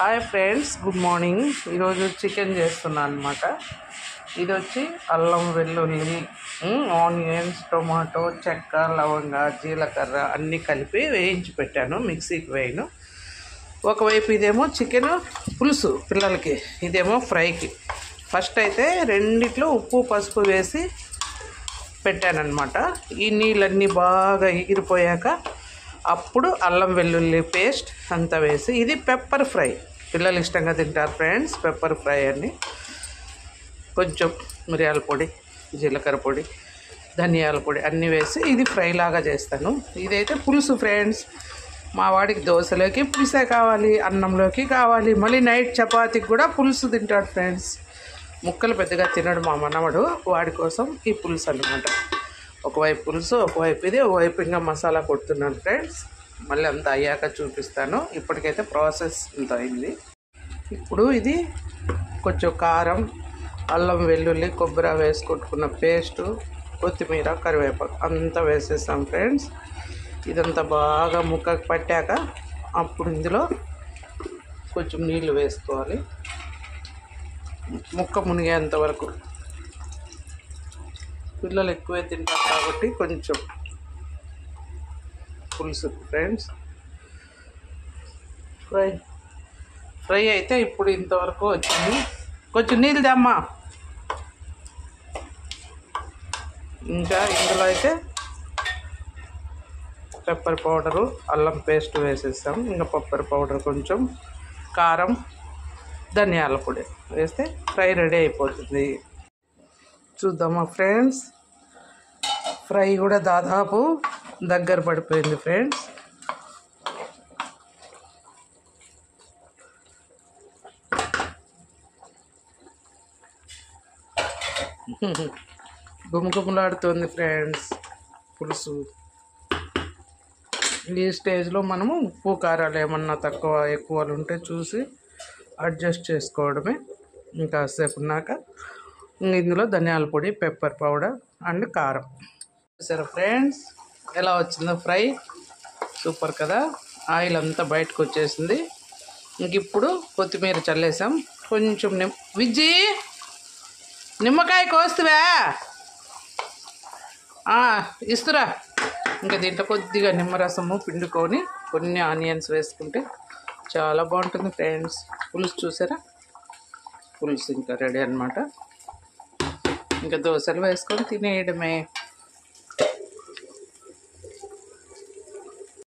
Hi friends, good morning. ఈరోజు chicken చేస్తున్నాను అనమాట. ఇది వచ్చి అల్లం వెల్లుల్లి, ఆనియన్స్, టొమాటో, చెక్క, లవంగ, జీలకర్ర అన్నీ కలిపి వేయించి పెట్టాను, మిక్సీకి వేయను. ఒకవైపు ఇదేమో చికెన్ పులుసు పిల్లలకి, ఇదేమో ఫ్రైకి. ఫస్ట్ అయితే రెండిట్లో ఉప్పు పసుపు వేసి పెట్టానన్నమాట. ఈ నీళ్ళన్నీ బాగా ఎగిరిపోయాక అప్పుడు అల్లం వెల్లుల్లి పేస్ట్ అంతా వేసి, ఇది పెప్పర్ ఫ్రై, పిల్లలు ఇష్టంగా తింటారు ఫ్రెండ్స్ పెప్పర్ ఫ్రై అని. కొంచెం మిరియాల పొడి, జీలకర్ర పొడి, ధనియాల పొడి అన్నీ వేసి ఇది ఫ్రై లాగా చేస్తాను. ఇదైతే పులుసు ఫ్రెండ్స్. మా వాడికి దోశలోకి పులుసే కావాలి, అన్నంలోకి కావాలి, మళ్ళీ నైట్ చపాతీకి కూడా పులుసు తింటాడు ఫ్రెండ్స్. ముక్కలు పెద్దగా తినడు మా మనవడు, వాడి కోసం ఈ పులుసు అన్నమాట. ఒకవైపు పులుసు, ఒకవైపు ఇది, ఒకవైపు ఇంకా మసాలా కొడుతున్నాను ఫ్రెండ్స్. మళ్ళీ అంత అయ్యాక చూపిస్తాను. ఇప్పటికైతే ప్రాసెస్ ఇంత అయింది. ఇప్పుడు ఇది కొంచెం కారం, అల్లం వెల్లుల్లి కొబ్బరి వేసి కొట్టుకున్న పేస్టు, కొత్తిమీర, కరివేపాకు అంతా వేసేస్తాం ఫ్రెండ్స్. ఇదంతా బాగా ముక్కకు పట్టాక అప్పుడు ఇందులో కొంచెం నీళ్ళు వేసుకోవాలి, ముక్క మునిగేంత వరకు. పిల్లలు ఎక్కువే తింటారు కాబట్టి కొంచెం పులుసు ఫ్రెండ్స్. ఫ్రై అయితే ఇప్పుడు ఇంతవరకు వచ్చింది. కొంచెం నీళ్ళు దమ్మా. ఇంకా ఇందులో అయితే పెప్పర్ పౌడరు, అల్లం పేస్ట్ వేసేస్తాం. ఇంకా పెప్పర్ పౌడర్, కొంచెం కారం, ధనియాల పొడి వేస్తే ఫ్రై రెడీ అయిపోతుంది. చూద్దామా ఫ్రెండ్స్. ఫ్రై కూడా దాదాపు దగ్గర పడిపోయింది ఫ్రెండ్స్. గుమగుమలాడుతుంది ఫ్రెండ్స్ పులుసు. ఈ స్టేజ్లో మనము ఉప్పు కారాలు ఏమన్నా తక్కువ ఎక్కువలు ఉంటే చూసి అడ్జస్ట్ చేసుకోవడమే. ఇంకా సేపు ఉన్నాక ఇందులో ధనియాల పొడి, పెప్పర్ పౌడర్ అండ్ కారం. సరే ఫ్రెండ్స్, ఎలా వచ్చిందో ఫ్రై. సూపర్ కదా. ఆయిల్ అంతా బయటకు వచ్చేసింది. ఇంక ఇప్పుడు కొత్తిమీర చల్లేసాం. కొంచెం విజ్జి నిమ్మకాయ కోస్తువా ఇస్తురా. ఇంకా దీంట్లో కొద్దిగా నిమ్మరసము పిండుకొని కొన్ని ఆనియన్స్ వేసుకుంటే చాలా బాగుంటుంది ఫ్రెండ్స్. పులుసు చూసారా, పులుసు ఇంకా రెడీ అన్నమాట. ఇంకా దోశలు వేసుకొని తినేయడమే.